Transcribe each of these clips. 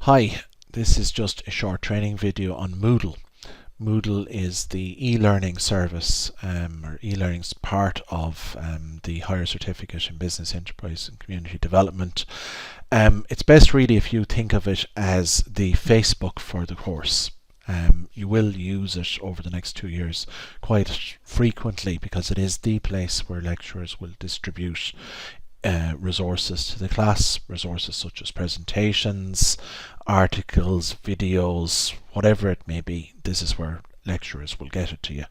Hi, this is just a short training video on Moodle. Moodle is the e-learning service or e-learning part of the Higher Certificate in Business, Enterprise and Community Development. It's best really if you think of it as the Facebook for the course. You will use it over the next 2 years quite frequently because it is the place where lecturers will distribute resources to the class, resources such as presentations, articles, videos, whatever it may be. This is where lecturers will get it to you.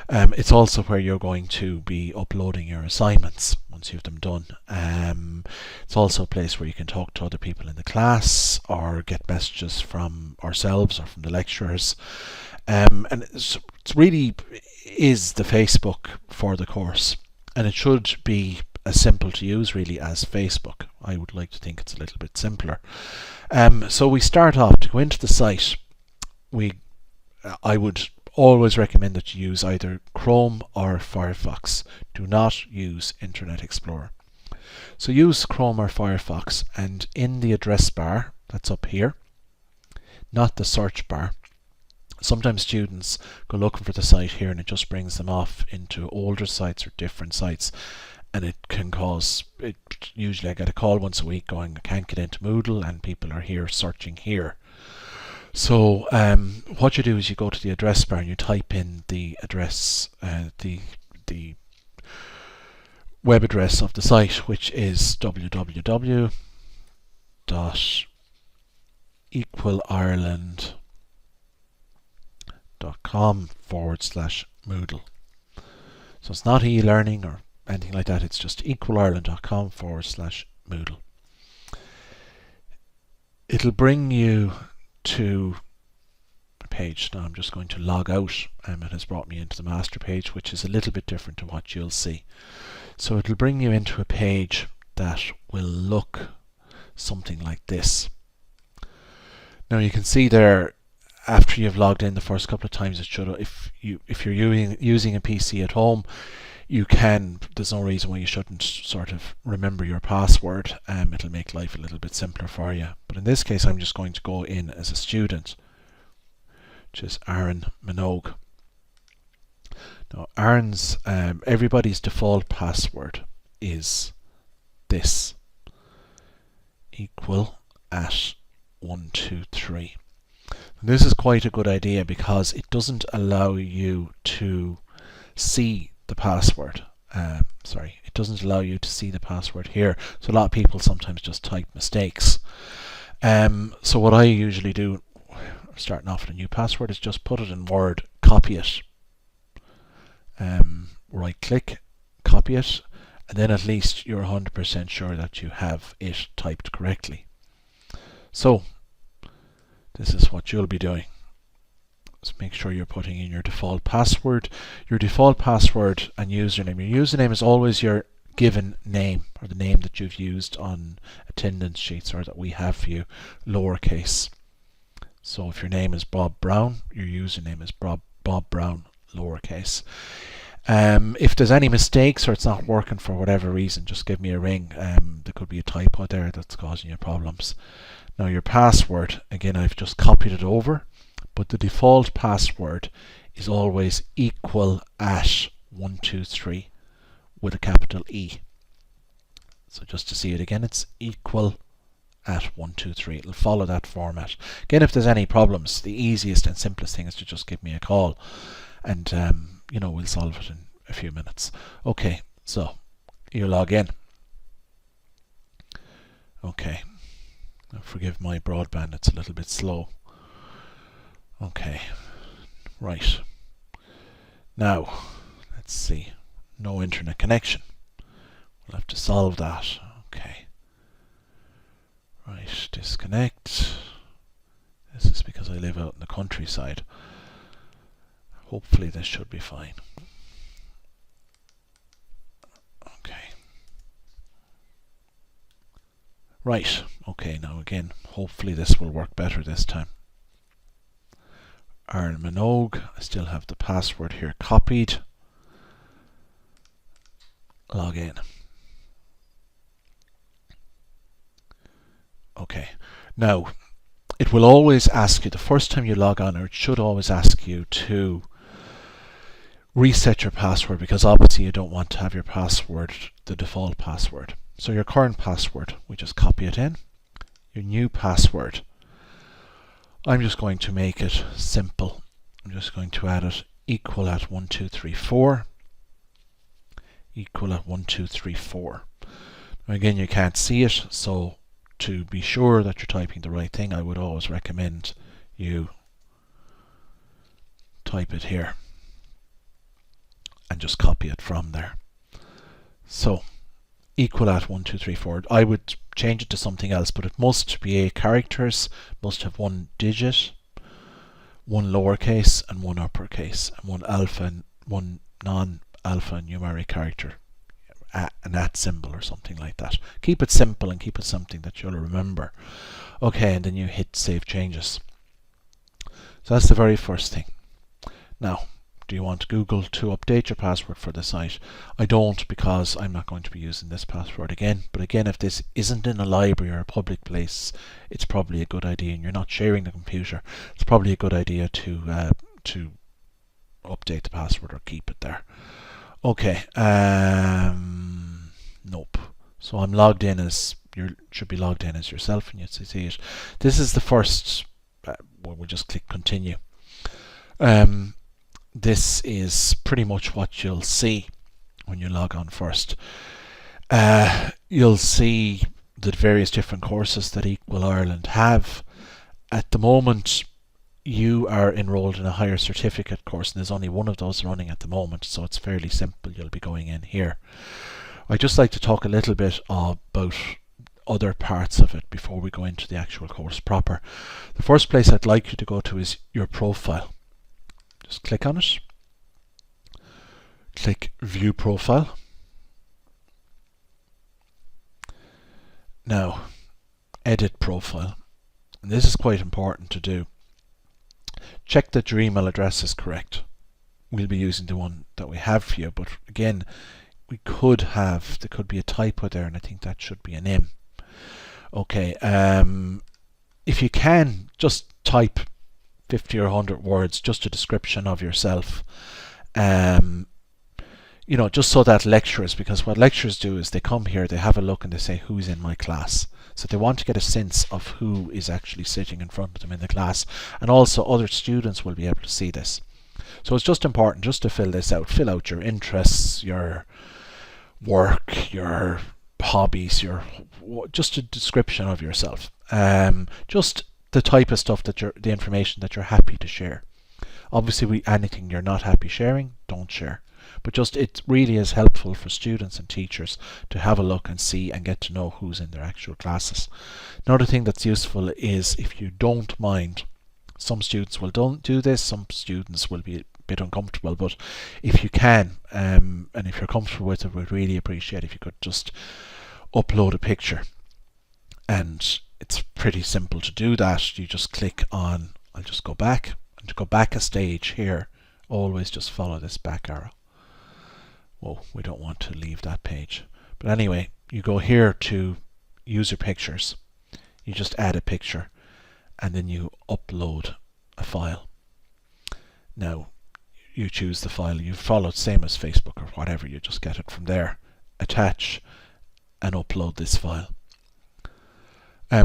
It's also where you're going to be uploading your assignments once you've them done. It's also a place where you can talk to other people in the class or get messages from ourselves or from the lecturers. And it's really is the Facebook for the course, and it should be as simple to use really as Facebook. I would like to think it's a little bit simpler. So we start off to go into the site. I would always recommend that you use either Chrome or Firefox. Do not use Internet Explorer. So use Chrome or Firefox, and in the address bar that's up here, not the search bar. Sometimes students go looking for the site here and it just brings them off into older sites or different sites, and it can cause it. Usually I get a call once a week going, I can't get into Moodle and people are here searching here. So what you do is you go to the address bar and you type in the address, the web address of the site, which is www.equalireland.com/Moodle. So it's not e-learning or anything like that, it's just equalireland.com/Moodle. It'll bring you to a page. Now I'm just going to log out, and it has brought me into the master page, which is a little bit different to what you'll see. So it'll bring you into a page that will look something like this. Now you can see there, after you've logged in the first couple of times, it should, if you're using a PC at home, you can, there's no reason why you shouldn't sort of remember your password. It'll make life a little bit simpler for you. But in this case, I'm just going to go in as a student, which is Aaron Minogue. Now, Aaron's, everybody's default password is this, equal@123. And this is quite a good idea because it doesn't allow you to see the password. It doesn't allow you to see the password here. So a lot of people sometimes just type mistakes. So what I usually do, starting off with a new password, is just put it in Word, copy it, right click, copy it, and then at least you're 100% sure that you have it typed correctly. So this is what you'll be doing. So make sure you're putting in your default password. Your default password and username. Your username is always your given name, or the name that you've used on attendance sheets or that we have for you, lowercase. So if your name is Bob Brown, your username is Bob Brown, lowercase. If there's any mistakes or it's not working for whatever reason, just give me a ring. There could be a typo there that's causing you problems. Now your password, again, I've just copied it over, but the default password is always equal@123 with a capital E. So just to see it again, it's equal@123. It'll follow that format. Again, if there's any problems, the easiest and simplest thing is to just give me a call, and we'll solve it in a few minutes. Okay, so you log in. Okay, now forgive my broadband, it's a little bit slow. Okay, right. Now, let's see. No internet connection. We'll have to solve that. Okay. Right, disconnect. This is because I live out in the countryside. Hopefully this should be fine. Okay. Right, okay, now again, hopefully this will work better this time. Aaron Minogue, I still have the password here copied. Log in. Okay, now it will always ask you, the first time you log on, or it should always ask you to reset your password, because obviously you don't want to have your password the default password. So your current password, we just copy it in. Your new password, I'm just going to make it simple. I'm just going to add it equal at 1234, equal at 1234. Now again, you can't see it, so to be sure that you're typing the right thing, I would always recommend you type it here and just copy it from there. So equal at 1234. I would change it to something else, but it must be 8 characters, must have 1 digit, 1 lowercase and 1 uppercase, and 1 alpha and 1 non-alpha numeric character, an at symbol or something like that. Keep it simple and keep it something that you'll remember. Okay, and then you hit save changes. So that's the very first thing. Now, do you want Google to update your password for the site? I don't, because I'm not going to be using this password again. But again, if this isn't in a library or a public place, it's probably a good idea, and you're not sharing the computer, it's probably a good idea to update the password or keep it there. Okay, nope. So I'm logged in as, you should be logged in as yourself, and you see it. This is the first, we'll just click continue. This is pretty much what you'll see when you log on first. You'll see the various different courses that Equal Ireland have. At the moment, you are enrolled in a higher certificate course, and there's only one of those running at the moment, so it's fairly simple. You'll be going in here. I'd just like to talk a little bit about other parts of it before we go into the actual course proper. The first place I'd like you to go to is your profile. Just click on it. Click View Profile. Now, Edit Profile. And this is quite important to do. Check that your email address is correct. We'll be using the one that we have for you, but again, there could be a typo there, and I think that should be an M. Okay, if you can, just type 50 or 100 words, just a description of yourself. Just so that lecturers, because what lecturers do is they come here, they have a look and they say, who's in my class? So they want to get a sense of who is actually sitting in front of them in the class, and also other students will be able to see this. So it's just important just to fill this out. Fill out your interests, your work, your hobbies, just a description of yourself. Just the type of stuff the information that you're happy to share. Obviously, anything you're not happy sharing, don't share. But just, it really is helpful for students and teachers to have a look and see and get to know who's in their actual classes. Another thing that's useful is, if you don't mind, some students will don't do this, some students will be a bit uncomfortable, but if you can, and if you're comfortable with it, we'd really appreciate if you could just upload a picture. And it's pretty simple to do that. You just click on, I'll just go back, and to go back a stage here, always just follow this back arrow. Whoa, we don't want to leave that page. But anyway, you go here to user pictures. You just add a picture, and then you upload a file. Now, you choose the file. You follow the same as Facebook or whatever. You just get it from there. Attach and upload this file.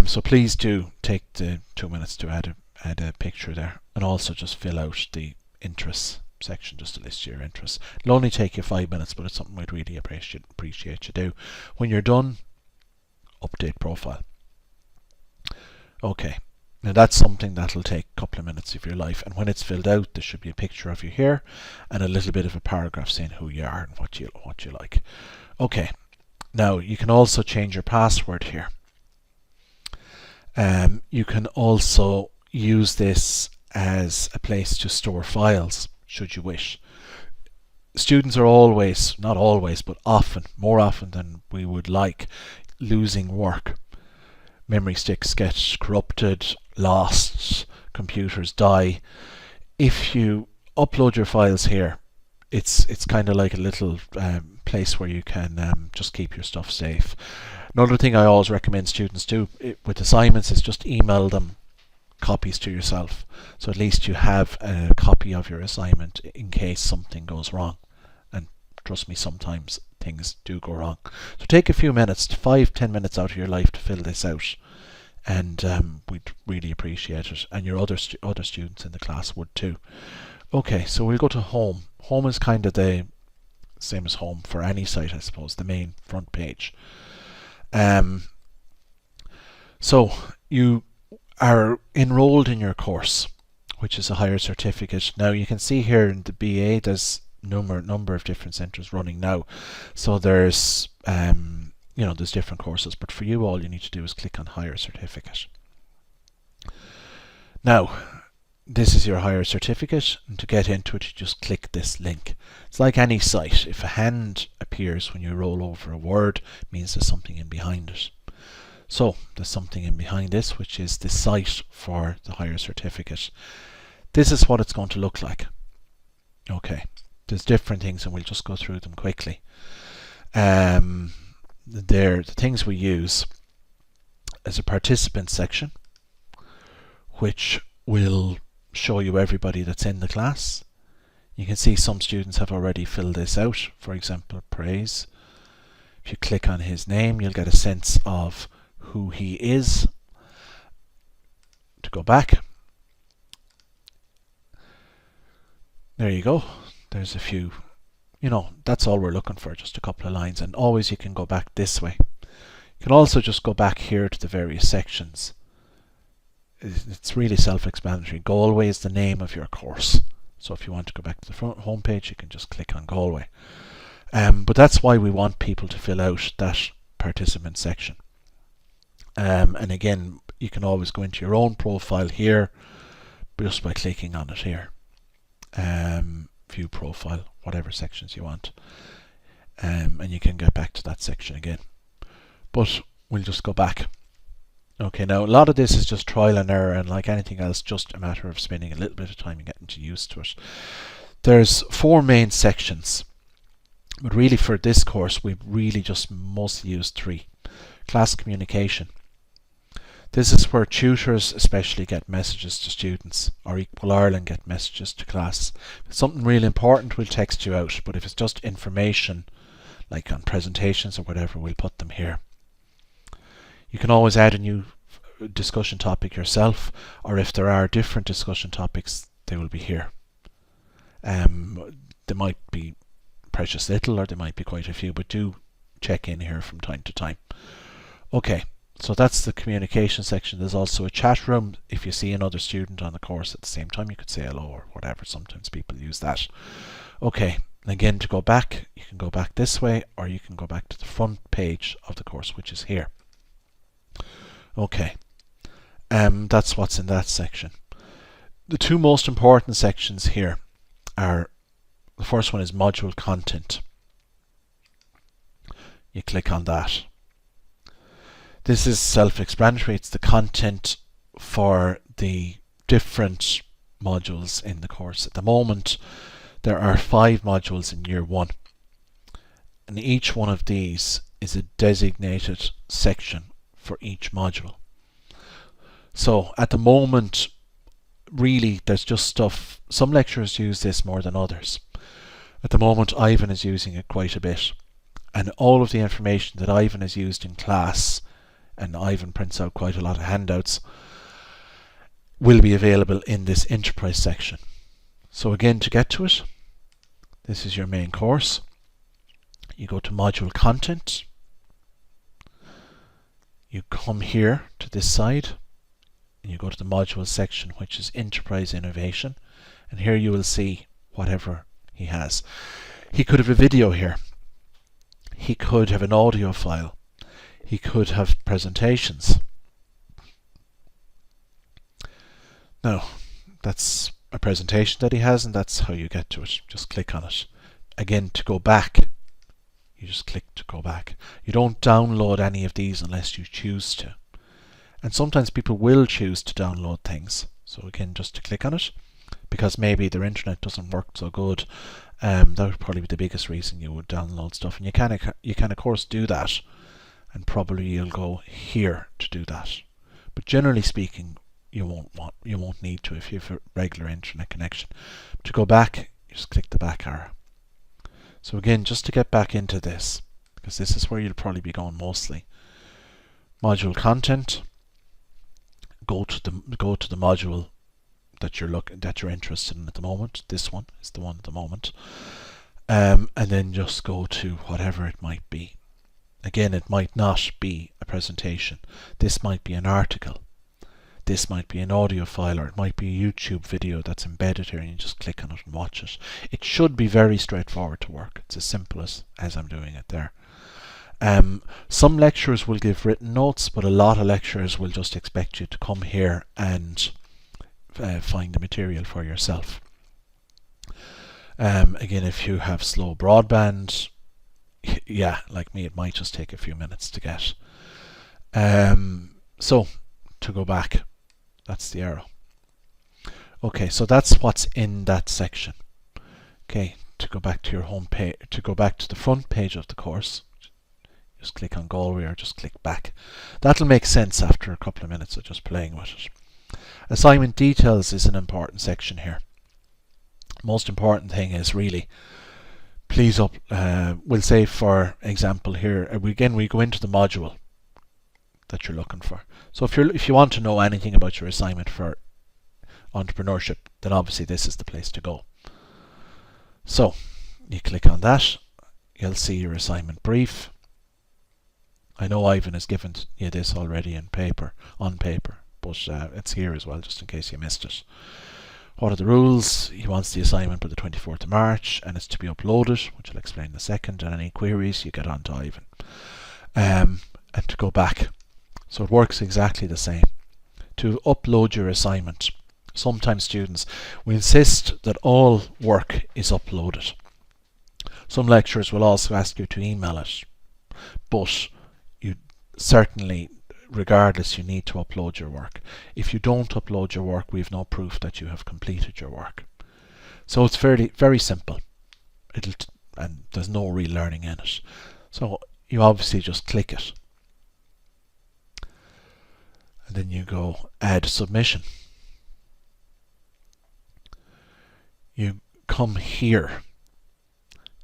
So please do take the 2 minutes to add a picture there, and also just fill out the interests section, just to list your interests. It'll only take you 5 minutes, but it's something we'd really appreciate you do. When you're done, update profile. Okay, now that's something that'll take a couple of minutes of your life, and when it's filled out, there should be a picture of you here and a little bit of a paragraph saying who you are and what you like. Okay, now you can also change your password here. You can also use this as a place to store files, should you wish. Students are always, not always, but often, more often than we would like, losing work. Memory sticks get corrupted, lost, computers die. If you upload your files here, it's kind of like a little place where you can just keep your stuff safe. Another thing I always recommend students do with assignments is just email them copies to yourself, so at least you have a copy of your assignment in case something goes wrong. And trust me, sometimes things do go wrong. So take a few minutes, 5-10 minutes out of your life to fill this out, and we'd really appreciate it, and your other students in the class would too. Okay, so we'll go to home. Home is kind of the same as home for any site, I suppose, the main front page. So you are enrolled in your course, which is a higher certificate. Now you can see here in the BA there's number of different centres running now. So there's there's different courses, but for you all you need to do is click on higher certificate. Now this is your higher certificate, and to get into it you just click this link. It's like any site. If a hand appears when you roll over a word, it means there's something in behind it. So there's something in behind this, which is the site for the higher certificate. This is what it's going to look like. Okay, there's different things and we'll just go through them quickly. The things we use is a participant section, which will show you everybody that's in the class. You can see some students have already filled this out. For example, Praise. If you click on his name, you'll get a sense of who he is. To go back, there you go. There's a few, that's all we're looking for, just a couple of lines, and always you can go back this way. You can also just go back here to the various sections. It's really self-explanatory. Galway is the name of your course, so if you want to go back to the front home page, you can just click on Galway. But that's why we want people to fill out that participant section. And again, you can always go into your own profile here just by clicking on it here. View profile, whatever sections you want. And you can get back to that section again. But we'll just go back. Okay, now a lot of this is just trial and error, and like anything else, just a matter of spending a little bit of time and getting used to it. There's 4 main sections, but really for this course we've really just mostly used 3. Class communication. This is where tutors especially get messages to students, or Equal Ireland get messages to class. If it's something really important, we'll text you out, but if it's just information, like on presentations or whatever, we'll put them here. You can always add a new discussion topic yourself, or if there are different discussion topics, they will be here. They might be precious little, or they might be quite a few, but do check in here from time to time. Okay, so that's the communication section. There's also a chat room. If you see another student on the course at the same time, you could say hello or whatever. Sometimes people use that. Okay, and again, to go back, you can go back this way, or you can go back to the front page of the course, which is here. Okay, that's what's in that section. The 2 most important sections here are, the first one is module content. You click on that. This is self-explanatory. It's the content for the different modules in the course. At the moment, there are 5 modules in year 1, and each one of these is a designated section for each module. So at the moment, really, there's just stuff. Some lecturers use this more than others. At the moment, Ivan is using it quite a bit, and all of the information that Ivan has used in class, and Ivan prints out quite a lot of handouts, will be available in this enterprise section. So again, to get to it, this is your main course. You go to module content. You come here to this side, and you go to the module section, which is enterprise innovation, and here you will see whatever he has. He could have a video here. He could have an audio file. He could have presentations. Now, that's a presentation that he has, and that's how you get to it. Just click on it. Again, to go back, you just click to go back. You don't download any of these unless you choose to. And sometimes people will choose to download things. So again, just to click on it, because maybe their internet doesn't work so good. That would probably be the biggest reason you would download stuff. And you can of course do that, and probably you'll go here to do that. But generally speaking, you won't need to if you have a regular internet connection. To go back, you just click the back arrow. So again, just to get back into this, because this is where you'll probably be going mostly. Module content. Go to the module that you're interested in at the moment. This one is the one at the moment, and then just go to whatever it might be. Again, it might not be a presentation. This might be an article. This might be an audio file, or it might be a YouTube video that's embedded here, and you just click on it and watch it. It should be very straightforward to work. It's as simple as I'm doing it there. Some lecturers will give written notes, but a lot of lecturers will just expect you to come here and find the material for yourself. Again, if you have slow broadband, yeah, like me, it might just take a few minutes to get. So to go back, that's the arrow. Okay, so that's what's in that section. Okay, to go back to your home page, to go back to the front page of the course, just click on Galway or just click back. That'll make sense after a couple of minutes of just playing with it. Assignment details is an important section here. Most important thing is really, please we'll say for example here, we go into the module that you're looking for. So if you want to know anything about your assignment for entrepreneurship, then obviously this is the place to go. So you click on that, you'll see your assignment brief. I know Ivan has given you this already on paper, but it's here as well, just in case you missed it. What are the rules? He wants the assignment by the 24th of March, and it's to be uploaded, which I'll explain in a second, and any queries you get on to Ivan. And to go back, so it works exactly the same. To upload your assignment, sometimes students will insist that all work is uploaded. Some lecturers will also ask you to email it, but you certainly, regardless, you need to upload your work. If you don't upload your work, we have no proof that you have completed your work. So it's very simple. And there's no real learning in it. So you obviously just click it. And then you go add submission. You come here.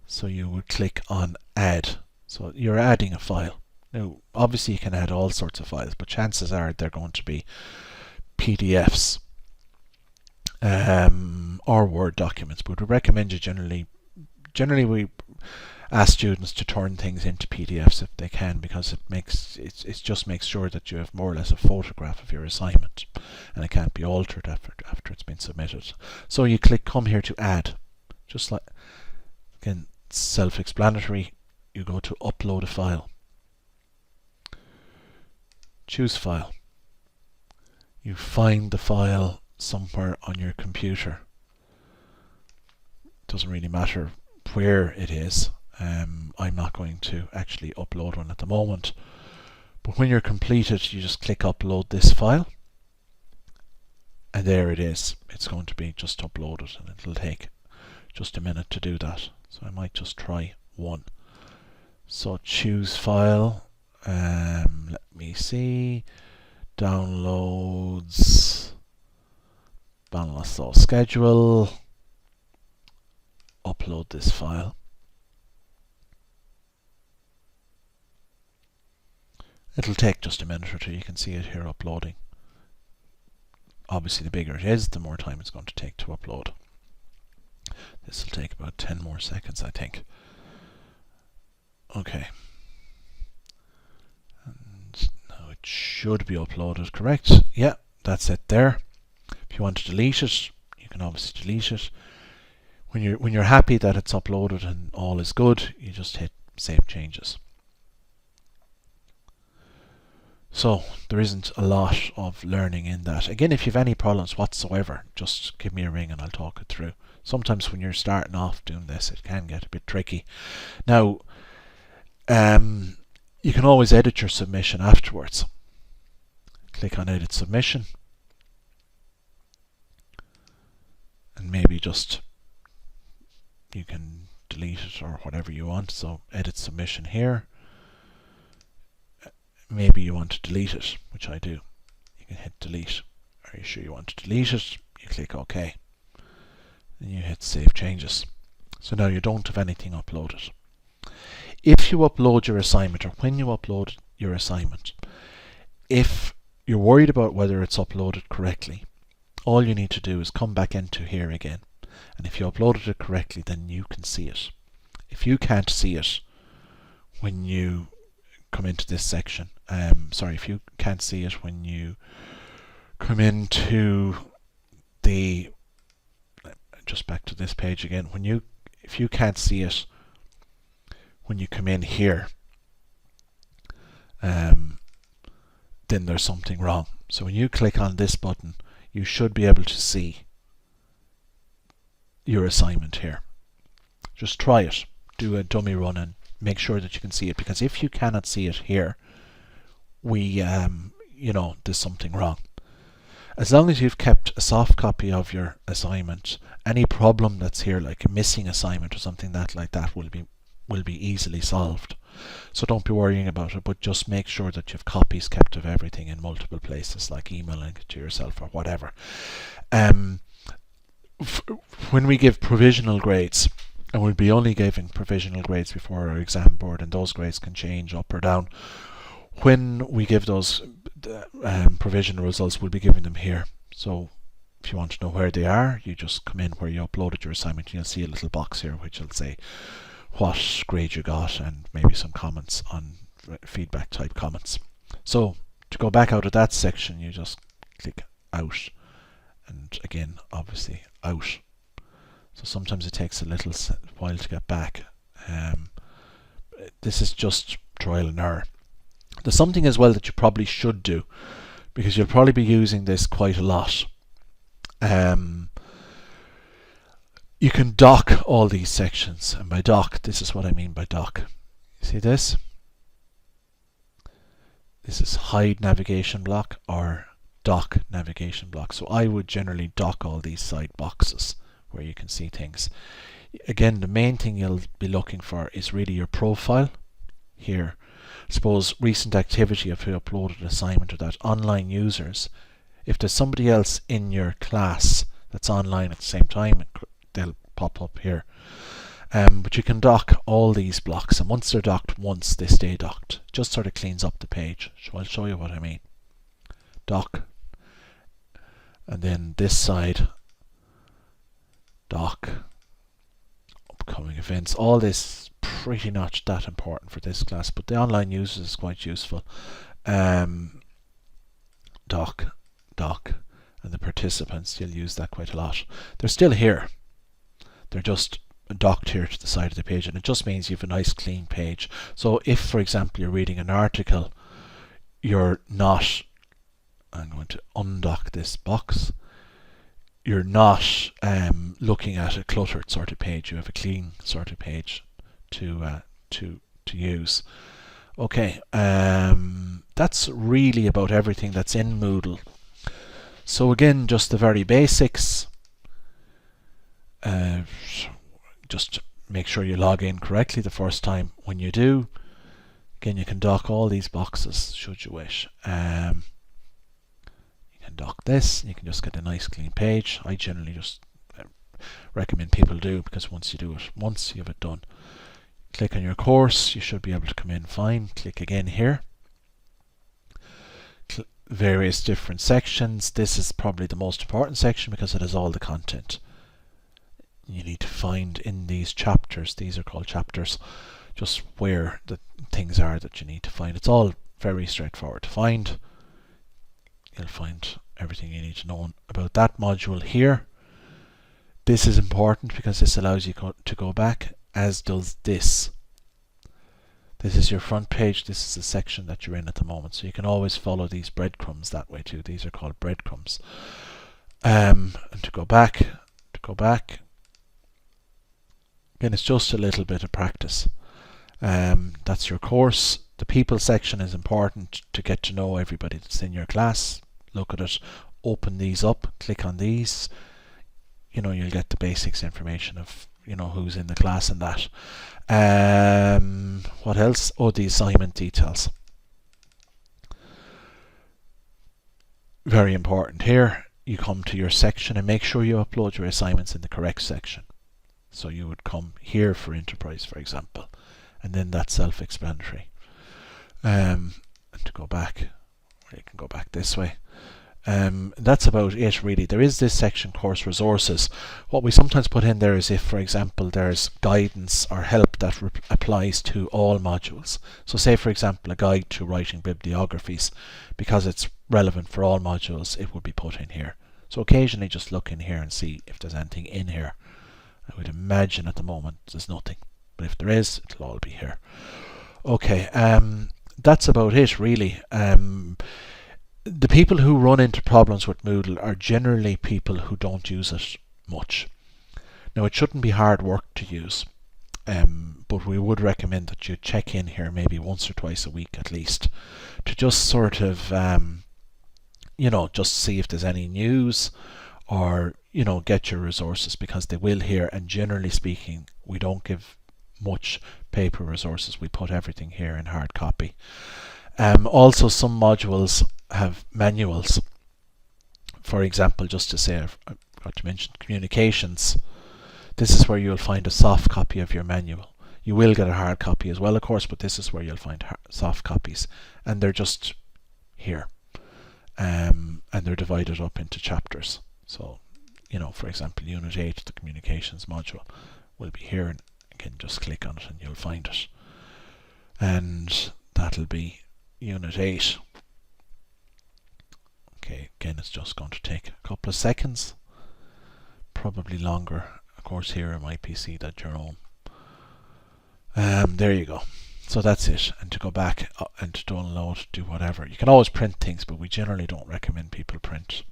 So you would click on add. So you're adding a file. Now, obviously you can add all sorts of files, but chances are they're going to be PDFs or Word documents. But we recommend you generally we ask students to turn things into PDFs if they can, because it just makes sure that you have more or less a photograph of your assignment, and it can't be altered after it's been submitted. So you click come here to add. Just like, again, self-explanatory. You go to upload a file. Choose file. You find the file somewhere on your computer. Doesn't really matter where it is. I'm not going to actually upload one at the moment. But when you're completed, you just click upload this file. And there it is. It's going to be just uploaded, and it'll take just a minute to do that. So I might just try one. So choose file. Let me see. Downloads. Balance law schedule. Upload this file. It'll take just a minute or two. You can see it here uploading. Obviously, the bigger it is, the more time it's going to take to upload. This will take about 10 more seconds, I think. Okay. And now it should be uploaded, correct? Yeah, that's it there. If you want to delete it, you can obviously delete it. When you're happy that it's uploaded and all is good, you just hit save changes. So there isn't a lot of learning in that. Again, if you have any problems whatsoever, just give me a ring and I'll talk it through. Sometimes when you're starting off doing this, it can get a bit tricky. Now, you can always edit your submission afterwards. Click on edit submission. And maybe just you can delete it or whatever you want. So edit submission here. Maybe you want to delete it, which I do. You can hit delete, Are you sure you want to delete it? You click OK. And you hit Save Changes. So now you don't have anything uploaded. If you upload your assignment, or when you upload your assignment, if you're worried about whether it's uploaded correctly, all you need to do is come back into here again. And if you uploaded it correctly, then you can see it. If you can't see it when you come into this section, if you can't see it when you come into the, just back to this page again, if you can't see it when you come in here, then there's something wrong. So when you click on this button, you should be able to see your assignment here. Just try it. Do a dummy run and make sure that you can see it, because if you cannot see it here, there's something wrong. As long as you've kept a soft copy of your assignment, any problem that's here, like a missing assignment or something like that, will be easily solved. So don't be worrying about it, but just make sure that you've copies kept of everything in multiple places, like emailing it to yourself or whatever. When we give provisional grades, and we'll be only giving provisional grades before our exam board, and those grades can change up or down. When we give those provisional results, we'll be giving them here. So if you want to know where they are, you just come in where you uploaded your assignment, and you'll see a little box here which will say what grade you got and maybe some comments on feedback type comments. So to go back out of that section, you just click out, and again obviously out. So sometimes it takes a little while to get back. This is just trial and error. There's something as well that you probably should do, because you'll probably be using this quite a lot. You can dock all these sections, and by dock, this is what I mean by dock. You see this? This is hide navigation block or dock navigation block. So I would generally dock all these side boxes where you can see things. Again, the main thing you'll be looking for is really your profile here. Suppose recent activity, if you uploaded an assignment or that, online users. If there's somebody else in your class that's online at the same time, they'll pop up here. But you can dock all these blocks, and once they're docked once, they stay docked. Just sort of cleans up the page. So I'll show you what I mean. Dock, and then this side, dock, upcoming events. All this pretty not that important for this class, but the online users is quite useful. Dock, and the participants, you'll use that quite a lot. They're still here. They're just docked here to the side of the page, and it just means you have a nice clean page. So if, for example, you're reading an article, you're not, I'm going to undock this box, you're not looking at a cluttered sort of page. You have a clean sort of page to use. Okay, that's really about everything that's in Moodle. So again, just the very basics. Just make sure you log in correctly the first time. When you do, again, you can dock all these boxes should you wish. You can dock this, you can just get a nice clean page. I generally just recommend people do, because once you do it, once you have it done, click on your course, you should be able to come in fine. Click again here. Various different sections. This is probably the most important section because it has all the content you need to find in these chapters. These are called chapters, just where the things are that you need to find. It's all very straightforward to find. You'll find everything you need to know about that module here. This is important because this allows you to go back, as does this. This is your front page. This is the section that you're in at the moment. So you can always follow these breadcrumbs that way too. These are called breadcrumbs. And to go back, again, it's just a little bit of practice. That's your course. The people section is important to get to know everybody that's in your class. Look at it, open these up, click on these. You'll get the basics information of who's in the class and that. What else? Oh, the assignment details. Very important here, you come to your section and make sure you upload your assignments in the correct section. So you would come here for enterprise, for example, and then that's self-explanatory. And to go back, or you can go back this way. That's about it really. There is this section, course resources. What we sometimes put in there is if, for example, there's guidance or help that applies to all modules. So say, for example, a guide to writing bibliographies, because it's relevant for all modules, it would be put in here. So occasionally just look in here and see if there's anything in here. I would imagine at the moment there's nothing, but if there is, it'll all be here. Okay, that's about it really. The people who run into problems with Moodle are generally people who don't use it much. Now, it shouldn't be hard work to use, but we would recommend that you check in here maybe once or twice a week at least, to just sort of just see if there's any news, or get your resources, because they will here, and generally speaking we don't give much paper resources. We put everything here in hard copy. Also, some modules have manuals. For example, just to say, I forgot to mention communications. This is where you'll find a soft copy of your manual. You will get a hard copy as well, of course, but this is where you'll find soft copies, and they're just here, and they're divided up into chapters. So, for example, Unit 8, the communications module, will be here, and again, just click on it and you'll find it. And that'll be Unit 8. Okay, again, it's just going to take a couple of seconds, probably longer, of course, here in my PC than your own. There you go. So that's it. And to go back and to download, do whatever. You can always print things, but we generally don't recommend people print.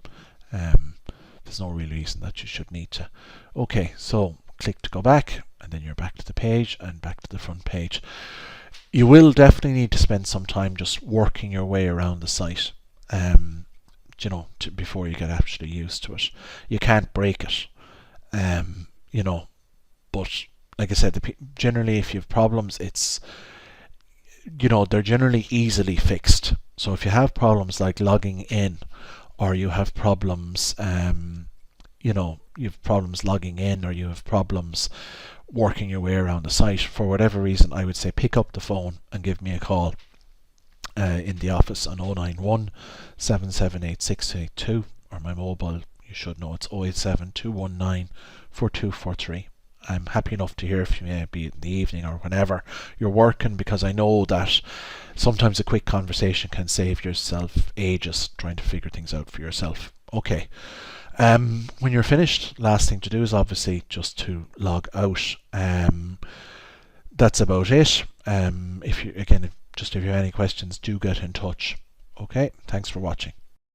There's no real reason that you should need to. Okay, so click to go back, and then you're back to the page and back to the front page. You will definitely need to spend some time just working your way around the site, before you get actually used to it. You can't break it, but like I said, generally if you have problems, it's, they're generally easily fixed. So if you have problems like logging in, or you have problems, you have problems logging in, or you have problems working your way around the site, for whatever reason, I would say pick up the phone and give me a call in the office on 091 778 682, or my mobile, you should know, it's 087 219 4243. I'm happy enough to hear if you may be in the evening or whenever you're working, because I know that sometimes a quick conversation can save yourself ages trying to figure things out for yourself. Okay. When you're finished, last thing to do is obviously just to log out. That's about it. If you have any questions, do get in touch. Okay, thanks for watching.